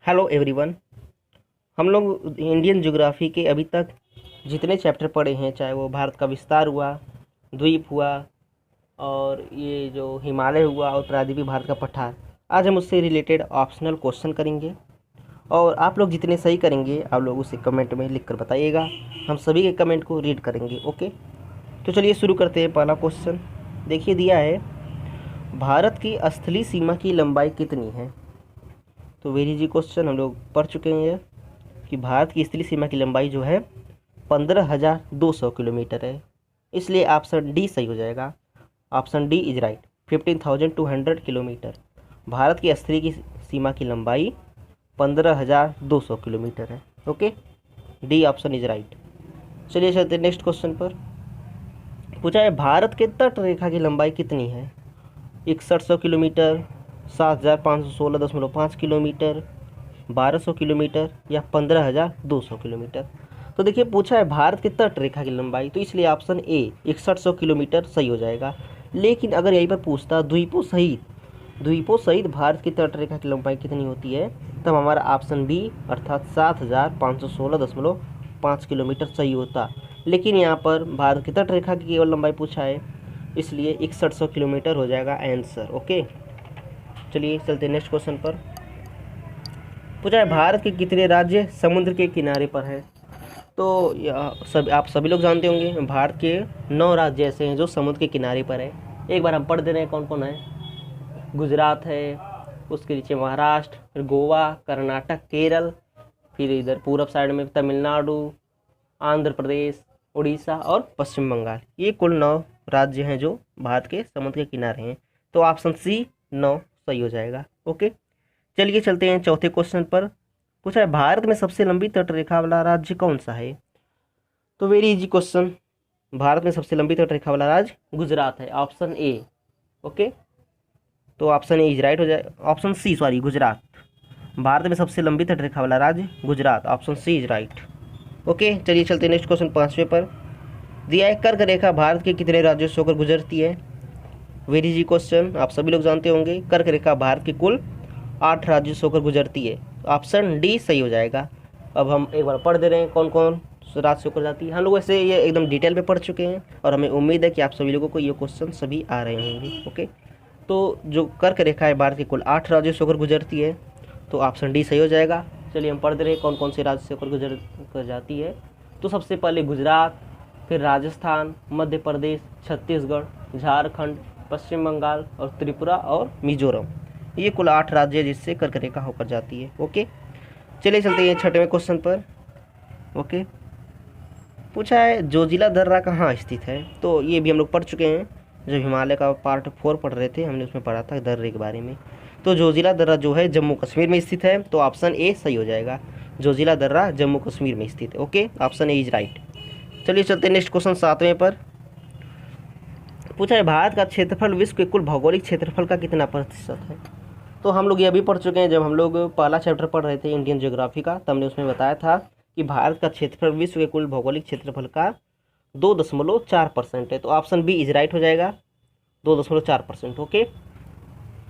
Hello everyone. हम लोग Indian geography के अभी तक जितने चैप्टर पढ़े हैं, चाहे वो भारत का विस्तार हुआ, द्वीप हुआ और ये जो हिमालय हुआ और प्रायद्वीपीय भारत का पठार, आज हम उससे रिलेटेड ऑप्शनल क्वेश्चन करेंगे। और आप लोग जितने सही करेंगे आप लोग उसे कमेंट में लिख कर बताइएगा। हम सभी के कमेंट को रीड करेंगे। ओके, तो चलिए शुरू करते हैं। पहला क्वेश्चन देखिए, दिया है भारत की स्थलीय सीमा की लंबाई कितनी है। तो वेरी जी क्वेश्चन हम लोग पढ़ चुके हैं कि भारत की स्थलीय सीमा की लंबाई जो है 15,200 किलोमीटर है, इसलिए ऑप्शन डी सही हो जाएगा। Option D is right, 15,200 kilometre. Bharat की स्थलीय की सीमा की लंबाई 15,200 किलोमीटर है। Okay, D option is right. चलिए चलते नेक्स्ट क्वेश्चन पर। पूछा है भारत के तट रेखा की लंबाई कितनी है। 6100 किलोमीटर, 7,516.5 किलोमीटर, 1200 किलोमीटर या 15,200 किलोमीटर। तो देखिए पूछा है भारत के तट रेखा की लंबाई, तो इसलिए ऑप्शन ए 6100 किलोमीटर सही हो जाएगा। लेकिन अगर यहीं पर पूछता द्वीपों सहित भारत की तट रेखा की लंबाई कितनी होती है, तब हमारा ऑप्शन बी अर्थात 7,516.5 किलोमीटर सही होता। लेकिन यहाँ पर भारत की तट रेखा की केवल लंबाई पूछा है, इसलिए 6100 किलोमीटर हो जाएगा आंसर। ओके, चलिए चलते नेक्स्ट क्वेश्चन पर। पूछा है भारत के कितने राज्य समुद्र के किनारे पर है। तो आप सभी लोग जानते होंगे भारत के 9 राज्य ऐसे हैं जो समुद्र के किनारे पर है। एक बार हम पढ़ दे रहे हैं कौन कौन है। गुजरात है, उसके नीचे महाराष्ट्र, फिर गोवा, कर्नाटक, केरल, फिर इधर पूरब साइड में तमिलनाडु, आंध्र प्रदेश, उड़ीसा और पश्चिम बंगाल। ये कुल 9 राज्य हैं जो भारत के समुद्र के किनारे हैं। तो ऑप्शन सी 9 सही हो जाएगा। ओके, चलिए चलते हैं चौथे क्वेश्चन पर। पूछा है भारत में सबसे लंबी तटरेखा वाला राज्य कौन सा है। तो वेरी इजी क्वेश्चन, भारत में सबसे लंबी तटरेखा वाला राज्य गुजरात है, ऑप्शन ए। ओके, तो ऑप्शन ए इज राइट हो जाए। Option C sorry, Gujarat. Bharat में सबसे लंबी तटरेखा वाला राज्य Gujarat, option C is right. Okay, चलिए चलते हैं नेक्स्ट क्वेश्चन 5वें पर। दिया है कर्क रेखा भारत के कितने राज्यों से होकर गुजरती है। वेरी जी क्वेश्चन, आप सभी लोग जानते होंगे कर्क रेखा भारत के कुल 8 राज्यों से होकर गुजरती है। ऑप्शन डी सही हो जाएगा। अब हम एक बार पढ़ दे रहे हैं कौन कौन राज्य से होकर जाती है। हम लोग वैसे ये एकदम डिटेल में पढ़ चुके हैं और हमें उम्मीद है कि आप सभी लोगों को ये क्वेश्चन सभी आ रहे होंगे। ओके, तो जो कर्क रेखा है भारत के कुल 8 राज्यों से होकर गुजरती है, तो ऑप्शन डी सही हो जाएगा। चलिए हम पढ़ दे रहे हैं कौन कौन से राज्य से होकर गुजर जाती है। तो सबसे पहले गुजरात, फिर राजस्थान, मध्य प्रदेश, छत्तीसगढ़, झारखंड, पश्चिम बंगाल और त्रिपुरा और मिजोरम। ये कुल 8 राज्य है जिससे कर्क रेखा होकर जाती है। ओके, चलिए चलते हैं 6वें क्वेश्चन पर। ओके, पूछा है जोजिला दर्रा कहाँ स्थित है। तो ये भी हम लोग पढ़ चुके हैं, जब हिमालय का पार्ट 4 पढ़ रहे थे हमने उसमें पढ़ा था दर्रे के बारे में। तो जोजिला दर्रा जो है जम्मू कश्मीर में स्थित है, तो ऑप्शन ए सही हो जाएगा। जोजिला दर्रा जम्मू कश्मीर में स्थित है। Okay, option A is right. चलिए चलते हैं नेक्स्ट क्वेश्चन 7वें पर। पूछा है भारत का क्षेत्रफल विश्व के कुल भौगोलिक क्षेत्रफल का कितना प्रतिशत है। तो हम लोग ये भी पढ़ चुके हैं, जब हम लोग पहला चैप्टर पढ़ रहे थे इंडियन ज्योग्राफी का, तब हमने उसमें बताया था कि भारत का क्षेत्रफल विश्व के कुल भौगोलिक क्षेत्रफल का 2.4% है। तो ऑप्शन बी इज राइट हो जाएगा, 2.4%। ओके,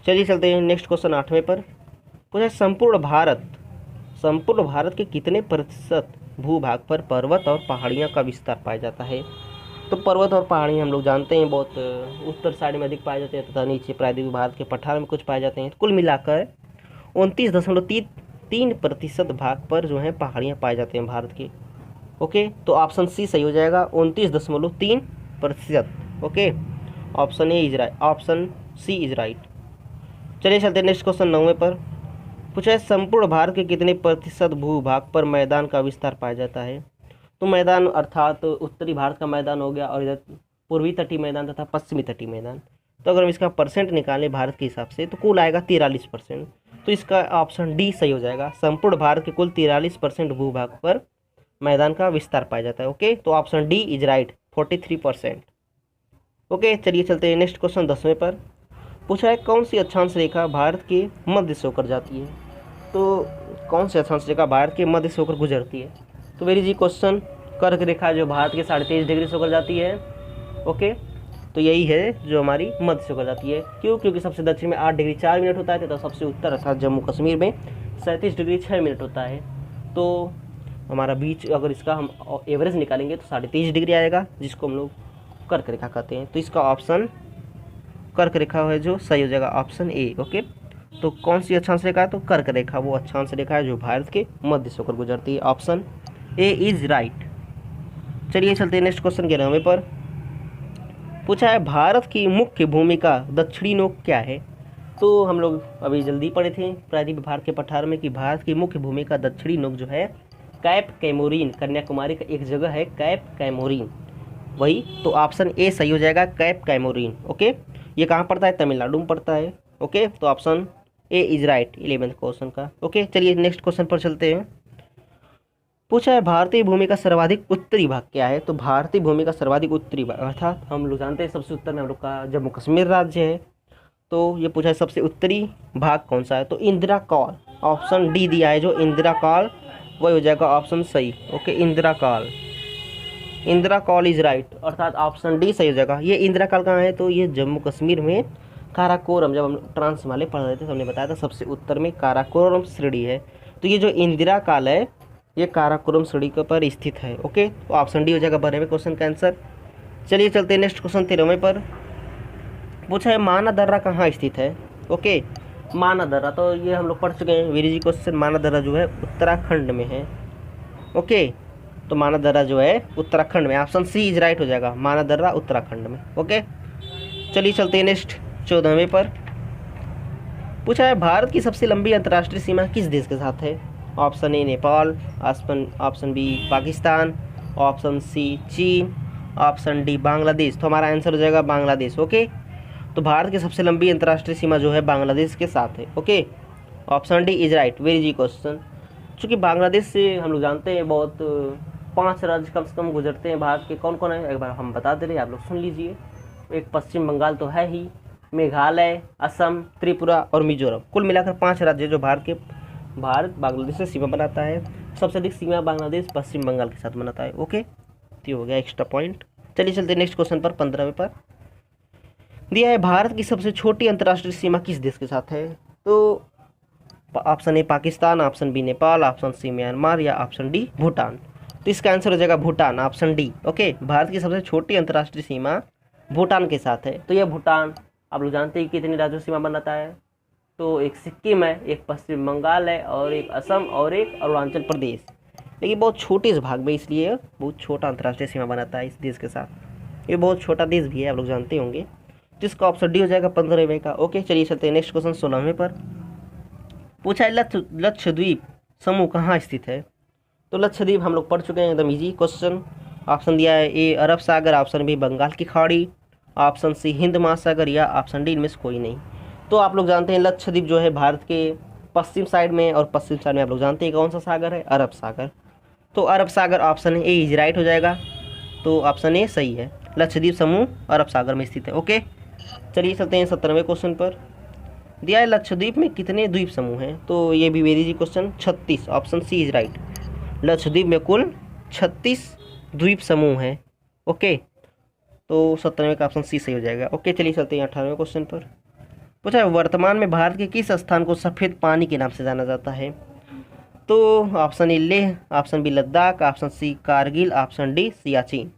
चलिए चलते हैं नेक्स्ट क्वेश्चन 8वें पर। पूछा है संपूर्ण भारत के कितने प्रतिशत भूभाग पर पर्वत और पहाड़ियाँ का विस्तार पाया जाता है। तो पर्वत और पहाड़ियाँ हम लोग जानते हैं बहुत उत्तर साइड में अधिक पाए जाते हैं तथा नीचे प्रायद्वीपीय भारत के पठार में कुछ पाए जाते हैं। कुल मिलाकर 29.3% भाग पर जो है पहाड़ियाँ पाए जाते हैं भारत के। ओके, तो ऑप्शन सी सही हो जाएगा, 29.3%। Okay, option A is right, option C is right. चलिए चलते हैं नेक्स्ट क्वेश्चन 9वें पर। पूछा है संपूर्ण भारत के कितने प्रतिशत भूभाग पर मैदान का विस्तार पाया जाता है। तो मैदान अर्थात उत्तरी भारत का मैदान हो गया और इधर पूर्वी तटीय मैदान तथा पश्चिमी तटीय मैदान। तो अगर हम इसका परसेंट निकालें भारत के हिसाब से तो कुल आएगा 43%। तो इसका ऑप्शन डी सही हो जाएगा। संपूर्ण भारत के कुल 43% भूभाग पर मैदान का विस्तार पाया जाता है। ओके, तो option D is right, 43%। Okay, चलिए चलते हैं नेक्स्ट क्वेश्चन 10वें पर। पूछा है कौन सी अक्षांश रेखा भारत के मध्य से होकर जाती है। तो कौन सी अक्षांश रेखा भारत के मध्य से होकर गुजरती है। तो वेरी जी क्वेश्चन, कर्क रेखा जो भारत के 23.5 डिग्री से होकर जाती है। ओके, तो यही है जो हमारी मध्य से होकर जाती है। क्यों? क्योंकि सबसे दक्षिण में 8 डिग्री 4 मिनट होता है तथा सबसे उत्तर अर्थात जम्मू कश्मीर में 37 डिग्री 6 मिनट होता है। तो हमारा बीच अगर इसका हम एवरेज निकालेंगे तो 23.5 डिग्री आएगा, जिसको हम लोग कर्क रेखा कहते हैं। तो इसका ऑप्शन कर्क रेखा है जो सही हो जाएगा ऑप्शन ए। ओके, तो कौन सी अक्षांश रेखा है? तो कर्क रेखा वो अक्षांश रेखा है जो भारत के मध्य से होकर गुजरती है। Option A is right. चलिए चलते हैं नेक्स्ट क्वेश्चन 11वें पर। पूछा है भारत की मुख्य भूमिका दक्षिणी नोक क्या है? तो हम लोग अभी जल्दी पढ़े थे प्रायद्वीप विभाग के पठार में कि भारत की मुख्य भूमिका दक्षिणी नोक जो है कैप कैमोरीन, कन्याकुमारी का एक जगह है कैप कैमोरीन, वही। तो ऑप्शन ए सही हो जाएगा कैप कैमोरीन। ओके, ये कहाँ पड़ता है? तमिलनाडु में पड़ता है। ओके, तो ऑप्शन ए इज राइट 11वें क्वेश्चन का। ओके, चलिए नेक्स्ट क्वेश्चन पर चलते हैं। पूछा है भारतीय भूमि का सर्वाधिक उत्तरी भाग क्या है? तो भारतीय भूमि का सर्वाधिक उत्तरी भाग, अर्थात हम लोग जानते हैं सबसे उत्तर में हम लोग का जम्मू कश्मीर राज्य है। तो ये पूछा है सबसे उत्तरी भाग कौन सा है? तो इंदिरा कॉल, ऑप्शन डी दिया है जो इंदिरा कॉल, वही हो जाएगा ऑप्शन सही। Okay, Indira call, Indira call is right, अर्थात ऑप्शन डी सही हो जाएगा। ये इंदिरा कॉल कहाँ है? तो ये जम्मू कश्मीर में काराकोरम, जब हम ट्रांस हिमालय पढ़ रहे थे तो हमने बताया था सबसे उत्तर में काराकोरम श्रेणी है। तो ये जो इंदिरा काल है ये काराकोरम श्रेणी के पर स्थित है। ओके, तो ऑप्शन डी हो जाएगा 12वें क्वेश्चन का आंसर। चलिए चलते हैं नेक्स्ट क्वेश्चन 13वें पर। पूछा है माना दर्रा कहाँ स्थित है? ओके, माना दर्रा तो ये हम लोग पढ़ चुके हैं, वेरी जी क्वेश्चन। माना दर्रा जो है उत्तराखंड में है। ओके, तो माना दर्रा जो है उत्तराखंड में, ऑप्शन सी इज राइट हो जाएगा, माना दर्रा उत्तराखंड में। ओके, चलिए चलते हैं नेक्स्ट 14वें पर। पूछा है भारत की सबसे लंबी अंतर्राष्ट्रीय सीमा किस देश के साथ है? Option A Nepal, option B Pakistan, option C चीन, ऑप्शन डी बांग्लादेश। तो हमारा आंसर हो जाएगा बांग्लादेश। ओके, तो भारत की सबसे लंबी अंतर्राष्ट्रीय सीमा जो है बांग्लादेश के साथ है। Okay, option D is right, very G question. चूँकि बांग्लादेश से हम लोग जानते हैं बहुत 5 राज्य कम से कम गुजरते हैं भारत के। कौन कौन है एक बार हम बता दे रहे हैं, आप लोग सुन लीजिए। एक पश्चिम बंगाल तो है ही, मेघालय, असम, त्रिपुरा और मिजोरम, कुल मिलाकर 5 राज्य जो भारत बांग्लादेश से सीमा बनाता है। सबसे अधिक सीमा बांग्लादेश पश्चिम बंगाल के साथ बनाता है। ओके, तो हो गया एक्स्ट्रा पॉइंट। चलिए चलते नेक्स्ट क्वेश्चन पर 15वें पर। दिया है भारत की सबसे छोटी अंतर्राष्ट्रीय सीमा किस देश के साथ है? तो option A Pakistan, option B Nepal, option C Myanmar या ऑप्शन डी भूटान। तो इसका आंसर हो जाएगा Bhutan, option D. Okay, Bharat की सबसे छोटी अंतर्राष्ट्रीय सीमा भूटान के साथ है। तो यह भूटान आप लोग जानते हैं कितने राज्यों सीमा बनाता है? तो एक सिक्किम है, एक पश्चिम बंगाल है, और एक असम और एक अरुणाचल प्रदेश। लेकिन बहुत छोटे इस भाग में, इसलिए बहुत छोटा अंतर्राष्ट्रीय सीमा बनाता है इस देश के साथ। ये बहुत छोटा देश भी है, आप लोग जानते होंगे। जिसका ऑप्शन डी हो जाएगा 15वें का। ओके, चलिए चलते हैं नेक्स्ट क्वेश्चन 16वें पर। पूछा है लक्षद्वीप समूह कहाँ स्थित है? तो लक्षद्वीप हम लोग पढ़ चुके हैं, एकदम इजी क्वेश्चन। ऑप्शन दिया है ए अरब सागर, ऑप्शन बी बंगाल की खाड़ी, ऑप्शन सी हिंद महासागर या ऑप्शन डी इनमें से कोई नहीं। तो आप लोग जानते हैं लक्षद्वीप जो है भारत के पश्चिम साइड में, और पश्चिम साइड में आप लोग जानते हैं कौन सा सागर है? अरब सागर। तो अरब सागर ऑप्शन ए इज राइट हो जाएगा। तो ऑप्शन ए सही है, लक्षद्वीप समूह अरब सागर में स्थित है। ओके, चलिए चलते हैं 17वें क्वेश्चन पर। दिया है लक्षद्वीप में कितने द्वीप समूह हैं? तो ये भी very G question, 36, option C is right. Lakshadweep में कुल 36 द्वीप समूह हैं। ओके, तो 17वें का ऑप्शन सी सही हो जाएगा। ओके, चलिए चलते हैं 18वें क्वेश्चन पर। पूछा है वर्तमान में भारत के किस स्थान को सफ़ेद पानी के नाम से जाना जाता है? तो option A Leh, option B Ladakh, option C Kargil, option D Siachen.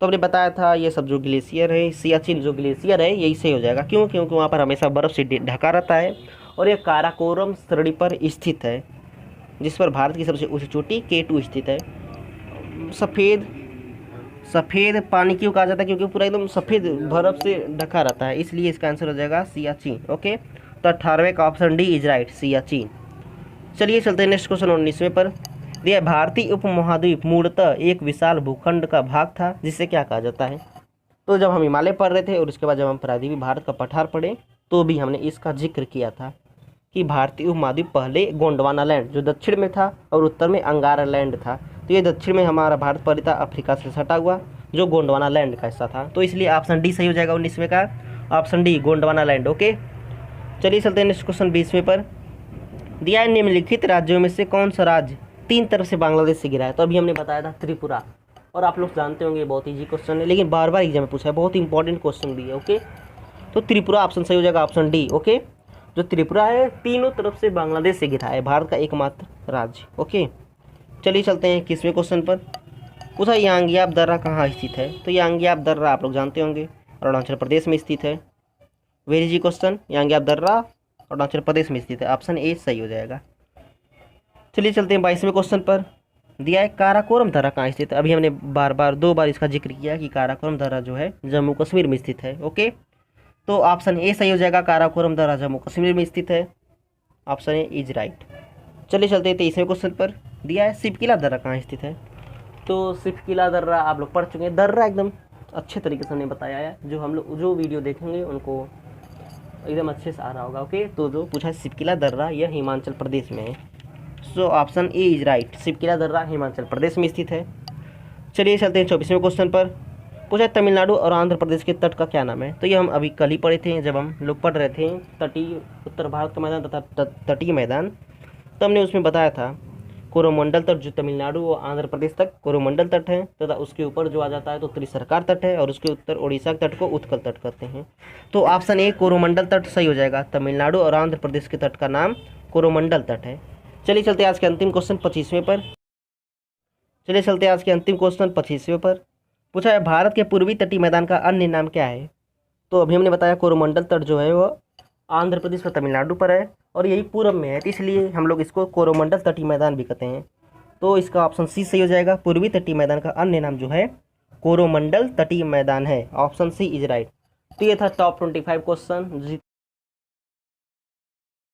तो हमने बताया था ये सब जो ग्लेशियर है, सियाचिन जो ग्लेशियर है यही सही हो जाएगा। क्यों? क्योंकि वहाँ पर हमेशा बर्फ़ से ढका रहता है, और ये काराकोरम श्रेणी पर स्थित है, जिस पर भारत की सबसे ऊंची चोटी K2 स्थित है। सफ़ेद पानी क्यों कहा जाता है? क्योंकि पूरा एकदम सफ़ेद बर्फ़ से ढका रहता है, इसलिए इसका आंसर हो जाएगा सियाचिन। ओके, तो 18वें का option D is right, Siachen. चलिए चलते हैं नेक्स्ट क्वेश्चन 19वें पर। यह भारतीय उपमहाद्वीप मूलतः एक विशाल भूखंड का भाग था, जिसे क्या कहा जाता है? तो जब हम हिमालय पढ़ रहे थे और उसके बाद जब हम प्रायद्वीप भारत का पठार पढ़े तो भी हमने इसका जिक्र किया था कि भारतीय उपमहाद्वीप पहले गोंडवाना लैंड जो दक्षिण में था और उत्तर में अंगारा लैंड था। तो ये दक्षिण में हमारा भारत पड़ता था अफ्रीका से सटा हुआ, जो गोंडवाना लैंड का हिस्सा था। तो इसलिए ऑप्शन डी सही हो जाएगा 19वें का, option D Gondwana land. Okay, चलिए चलते हैं नेक्स्ट क्वेश्चन 20वें पर। दिया है निम्नलिखित राज्यों में से कौन सा राज्य 3 तरफ से बांग्लादेश से घिरा है? तो अभी हमने बताया था त्रिपुरा, और आप लोग जानते होंगे बहुत ईजी क्वेश्चन है, लेकिन बार एग्जाम में पूछा है, बहुत इंपॉर्टेंट क्वेश्चन भी है। ओके, तो त्रिपुरा ऑप्शन सही हो जाएगा, ऑप्शन डी। ओके, जो त्रिपुरा है तीनों तरफ से बांग्लादेश से घिरा है, भारत का एकमात्र राज्य। ओके, चलिए चलते हैं 21वें क्वेश्चन पर। पूछा यांगियाब दर्रा कहाँ स्थित है? तो यांगियाब दर्रा आप लोग जानते होंगे अरुणाचल प्रदेश में स्थित है। वेरी जी क्वेश्चन, यांगियाब दर्रा अरुणाचल प्रदेश में स्थित है, ऑप्शन ए सही हो जाएगा। चलिए चलते हैं 22वें क्वेश्चन पर। दिया है काराकोरम दर्रा कहाँ स्थित है? अभी हमने दो बार इसका जिक्र किया कि काराकोरम दर्रा जो है जम्मू कश्मीर में स्थित है। ओके, तो ऑप्शन ए सही हो जाएगा, काराकोरम दर्रा जम्मू कश्मीर में स्थित है, ऑप्शन ए इज राइट। चलिए चलते हैं 23वें क्वेश्चन पर। दिया है सिपकिला दर्रा कहाँ स्थित है? तो सिपकिला दर्रा आप लोग पढ़ चुके हैं, दर्रा एकदम अच्छे तरीके से हमने बताया है, जो हम लोग जो वीडियो देखेंगे उनको एकदम अच्छे से आ रहा होगा। ओके, तो जो पूछा है सिपकिला दर्रा यह हिमाचल प्रदेश में है, so option A is right, Shipki La दर्रा हिमाचल प्रदेश में स्थित है। चलिए चलते हैं 24वें क्वेश्चन पर। पूछा है तमिलनाडु और आंध्र प्रदेश के तट का क्या नाम है? तो ये हम अभी कल ही पढ़े थे, जब हम लोग पढ़ रहे थे तटीय उत्तर भारत का मैदान तथा तटीय मैदान, तो हमने उसमें बताया था कोरोमंडल तट जो तमिलनाडु और आंध्र प्रदेश तक कोरोमंडल तट है, तथा उसके ऊपर जो आ जाता है तो त्रिसरकार तट है, और उसके उत्तर उड़ीसा तट को उत्कल तट कहते हैं। तो ऑप्शन ए कोरोमंडल तट सही हो जाएगा, तमिलनाडु और आंध्र प्रदेश के तट का नाम कोरोमंडल तट है। चलिए चलते हैं आज के अंतिम क्वेश्चन 25वें पर। चलिए चलते हैं आज के अंतिम क्वेश्चन 25वें पर। पूछा है भारत के पूर्वी तटीय मैदान का अन्य नाम क्या है? तो अभी हमने बताया कोरोमंडल तट जो है वो आंध्र प्रदेश और तमिलनाडु पर है, और यही पूर्व में है, तो इसलिए हम लोग इसको कोरोमंडल तटीय मैदान भी कहते हैं। तो इसका ऑप्शन सी सही हो जाएगा, पूर्वी तटीय मैदान का अन्य नाम जो है कोरोमंडल तटीय मैदान है, ऑप्शन सी इज राइट। तो ये था टॉप 25 क्वेश्चन